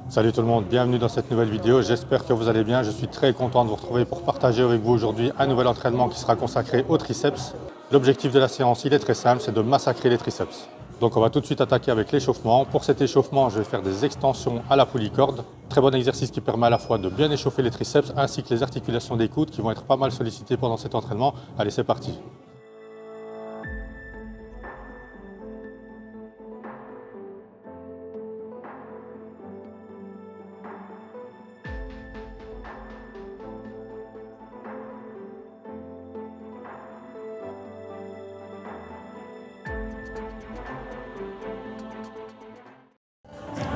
Salut tout le monde, bienvenue dans cette nouvelle vidéo, j'espère que vous allez bien. Je suis très content de vous retrouver pour partager avec vous aujourd'hui un nouvel entraînement qui sera consacré aux triceps. L'objectif de la séance, il est très simple, c'est de massacrer les triceps. Donc on va tout de suite attaquer avec l'échauffement. Pour cet échauffement, je vais faire des extensions à la poulie-corde. Très bon exercice qui permet à la fois de bien échauffer les triceps ainsi que les articulations des coudes qui vont être pas mal sollicitées pendant cet entraînement. Allez, c'est parti.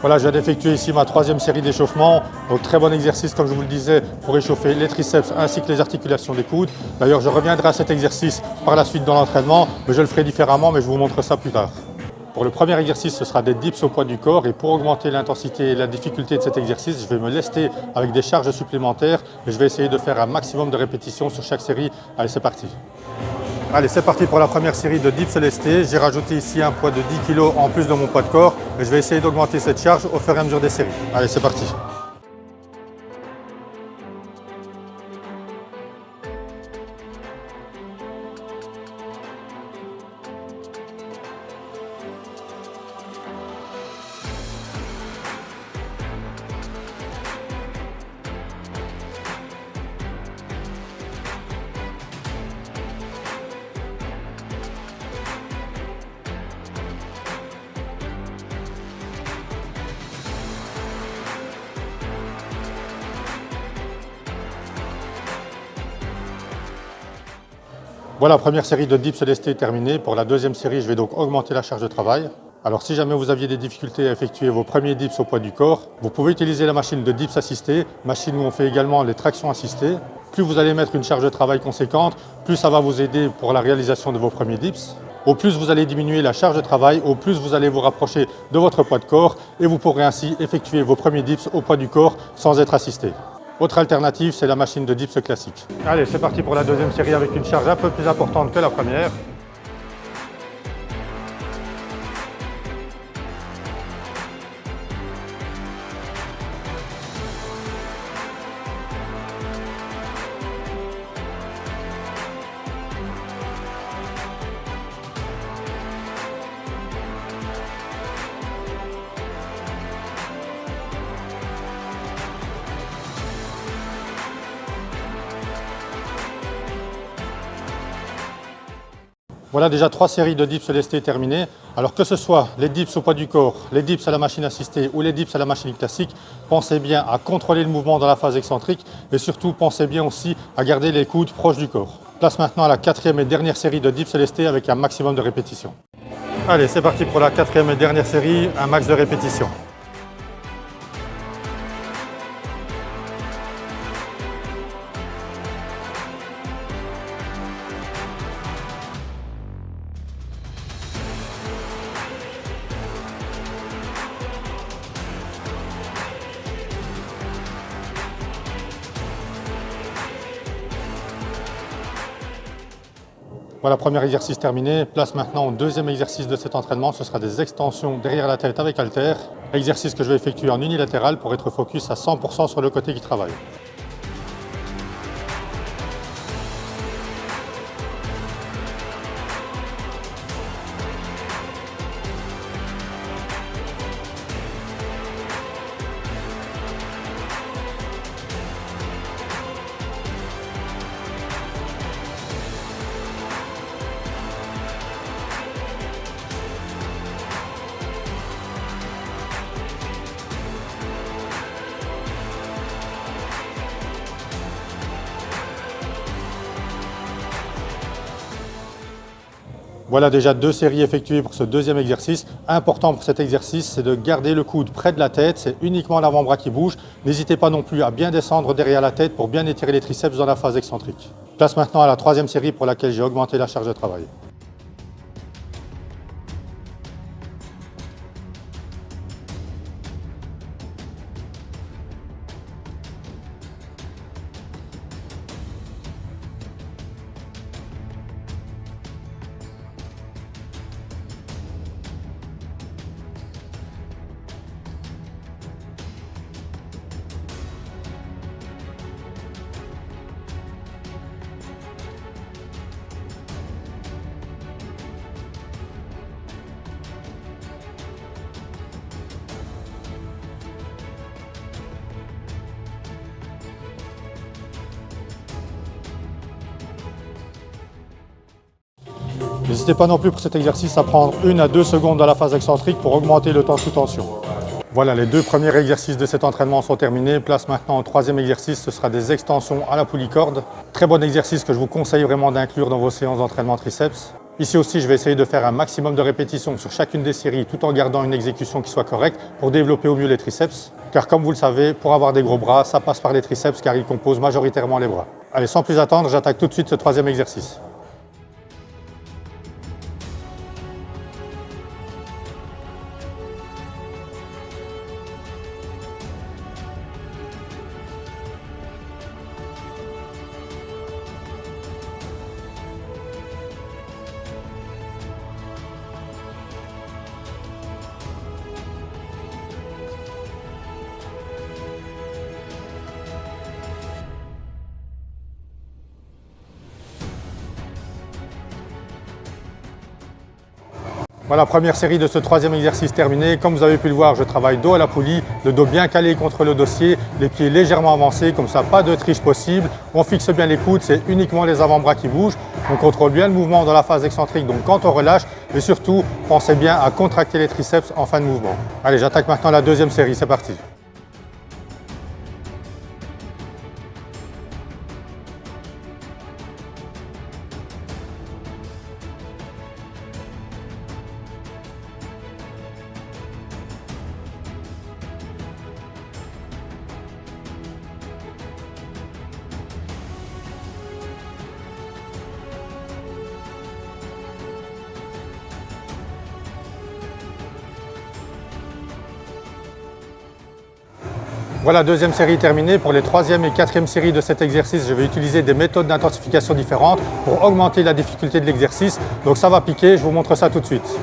Voilà, je viens d'effectuer ici ma troisième série d'échauffement. Donc très bon exercice, comme je vous le disais, pour échauffer les triceps ainsi que les articulations des coudes. D'ailleurs, je reviendrai à cet exercice par la suite dans l'entraînement, mais je le ferai différemment, mais je vous montre ça plus tard. Pour le premier exercice, ce sera des dips au poids du corps. Et pour augmenter l'intensité et la difficulté de cet exercice, je vais me lester avec des charges supplémentaires. Et je vais essayer de faire un maximum de répétitions sur chaque série. Allez, c'est parti. Allez, c'est parti pour la première série de dips lestés. J'ai rajouté ici un poids de 10 kg en plus de mon poids de corps. Et je vais essayer d'augmenter cette charge au fur et à mesure des séries. Allez, c'est parti. Voilà, première série de dips lestés terminée. Pour la deuxième série, je vais donc augmenter la charge de travail. Alors si jamais vous aviez des difficultés à effectuer vos premiers dips au poids du corps, vous pouvez utiliser la machine de dips assistée, machine où on fait également les tractions assistées. Plus vous allez mettre une charge de travail conséquente, plus ça va vous aider pour la réalisation de vos premiers dips. Au plus vous allez diminuer la charge de travail, au plus vous allez vous rapprocher de votre poids de corps et vous pourrez ainsi effectuer vos premiers dips au poids du corps sans être assisté. Autre alternative, c'est la machine de dips classique. Allez, c'est parti pour la deuxième série avec une charge un peu plus importante que la première. Voilà déjà 3 séries de dips lestés terminées. Alors que ce soit les dips au poids du corps, les dips à la machine assistée ou les dips à la machine classique, pensez bien à contrôler le mouvement dans la phase excentrique et surtout pensez bien aussi à garder les coudes proches du corps. Place maintenant à la quatrième et dernière série de dips lestés avec un maximum de répétitions. Allez, c'est parti pour la quatrième et dernière série, un max de répétitions. Voilà, premier exercice terminé. Place maintenant au deuxième exercice de cet entraînement. Ce sera des extensions derrière la tête avec haltère. Exercice que je vais effectuer en unilatéral pour être focus à 100% sur le côté qui travaille. Voilà déjà 2 séries effectuées pour ce deuxième exercice. Important pour cet exercice, c'est de garder le coude près de la tête. C'est uniquement l'avant-bras qui bouge. N'hésitez pas non plus à bien descendre derrière la tête pour bien étirer les triceps dans la phase excentrique. Place maintenant à la troisième série pour laquelle j'ai augmenté la charge de travail. N'hésitez pas non plus pour cet exercice à prendre 1 à 2 secondes dans la phase excentrique pour augmenter le temps sous tension. Voilà, les 2 premiers exercices de cet entraînement sont terminés. Place maintenant au 3e exercice, ce sera des extensions à la poulie-corde. Très bon exercice que je vous conseille vraiment d'inclure dans vos séances d'entraînement triceps. Ici aussi, je vais essayer de faire un maximum de répétitions sur chacune des séries tout en gardant une exécution qui soit correcte pour développer au mieux les triceps. Car comme vous le savez, pour avoir des gros bras, ça passe par les triceps car ils composent majoritairement les bras. Allez, sans plus attendre, j'attaque tout de suite ce 3e exercice. Voilà, première série de ce 3e exercice terminé. Comme vous avez pu le voir, je travaille dos à la poulie, le dos bien calé contre le dossier, les pieds légèrement avancés, comme ça, pas de triche possible. On fixe bien les coudes, c'est uniquement les avant-bras qui bougent. On contrôle bien le mouvement dans la phase excentrique, donc quand on relâche, et surtout, pensez bien à contracter les triceps en fin de mouvement. Allez, j'attaque maintenant la 2e série, c'est parti. Voilà, 2e série terminée. Pour les 3e et 4e séries de cet exercice, je vais utiliser des méthodes d'intensification différentes pour augmenter la difficulté de l'exercice. Donc ça va piquer, je vous montre ça tout de suite.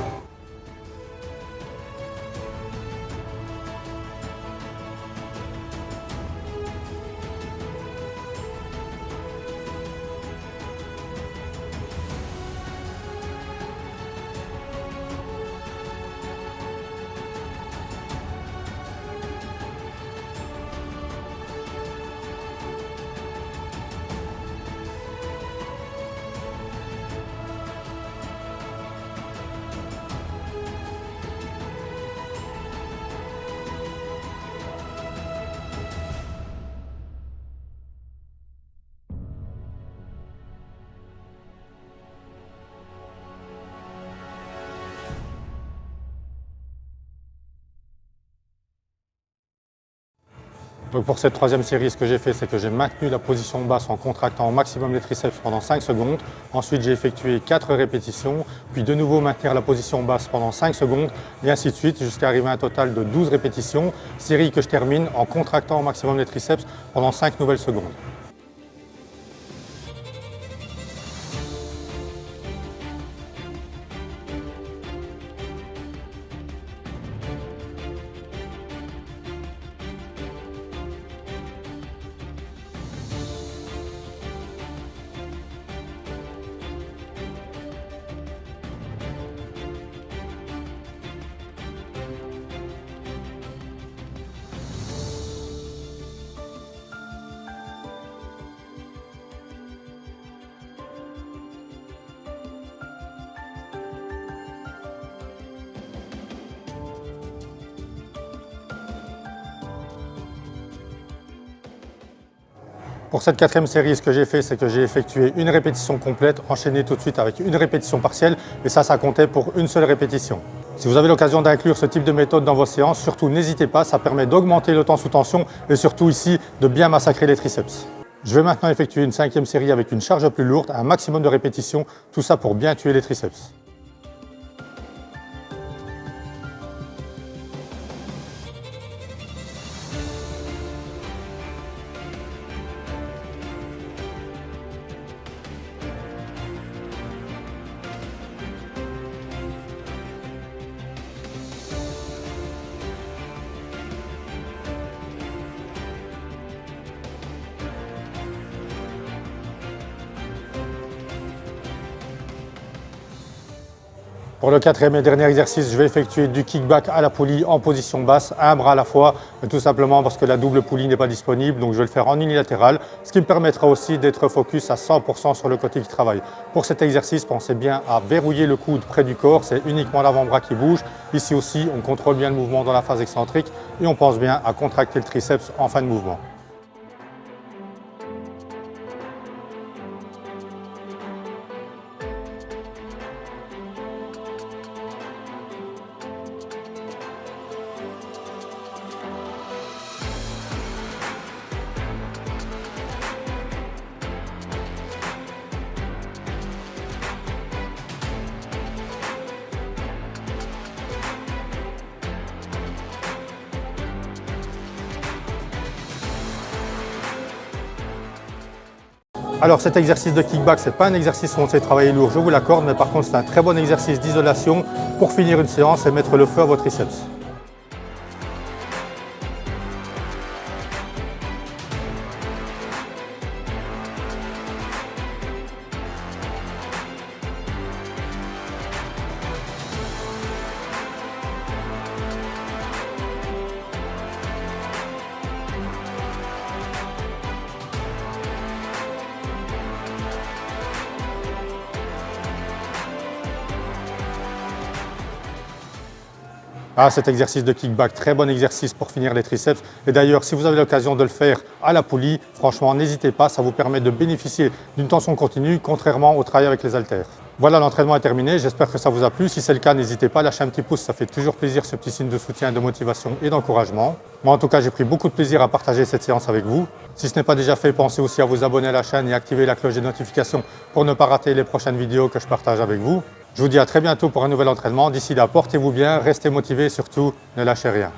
Donc pour cette 3e série, ce que j'ai fait, c'est que j'ai maintenu la position basse en contractant au maximum les triceps pendant 5 secondes. Ensuite, j'ai effectué 4 répétitions, puis de nouveau maintenir la position basse pendant 5 secondes, et ainsi de suite, jusqu'à arriver à un total de 12 répétitions. Série que je termine en contractant au maximum les triceps pendant 5 nouvelles secondes. Pour cette 4e série, ce que j'ai fait, c'est que j'ai effectué une répétition complète, enchaînée tout de suite avec une répétition partielle, et ça comptait pour une seule répétition. Si vous avez l'occasion d'inclure ce type de méthode dans vos séances, surtout n'hésitez pas, ça permet d'augmenter le temps sous tension et surtout ici de bien massacrer les triceps. Je vais maintenant effectuer une 5e série avec une charge plus lourde, un maximum de répétitions, tout ça pour bien tuer les triceps. Pour le quatrième et dernier exercice, je vais effectuer du kickback à la poulie en position basse, un bras à la fois, tout simplement parce que la double poulie n'est pas disponible, donc je vais le faire en unilatéral, ce qui me permettra aussi d'être focus à 100% sur le côté qui travaille. Pour cet exercice, pensez bien à verrouiller le coude près du corps, c'est uniquement l'avant-bras qui bouge. Ici aussi, on contrôle bien le mouvement dans la phase excentrique et on pense bien à contracter le triceps en fin de mouvement. Alors cet exercice de kickback, ce n'est pas un exercice où on sait travailler lourd, je vous l'accorde, mais par contre c'est un très bon exercice d'isolation pour finir une séance et mettre le feu à vos triceps. Ah, cet exercice de kickback, très bon exercice pour finir les triceps. Et d'ailleurs, si vous avez l'occasion de le faire à la poulie, franchement, n'hésitez pas, ça vous permet de bénéficier d'une tension continue, contrairement au travail avec les haltères. Voilà, l'entraînement est terminé, j'espère que ça vous a plu. Si c'est le cas, n'hésitez pas à lâcher un petit pouce, ça fait toujours plaisir, ce petit signe de soutien, de motivation et d'encouragement. Moi, en tout cas, j'ai pris beaucoup de plaisir à partager cette séance avec vous. Si ce n'est pas déjà fait, pensez aussi à vous abonner à la chaîne et activer la cloche des notifications pour ne pas rater les prochaines vidéos que je partage avec vous. Je vous dis à très bientôt pour un nouvel entraînement. D'ici là, portez-vous bien, restez motivés et surtout, ne lâchez rien.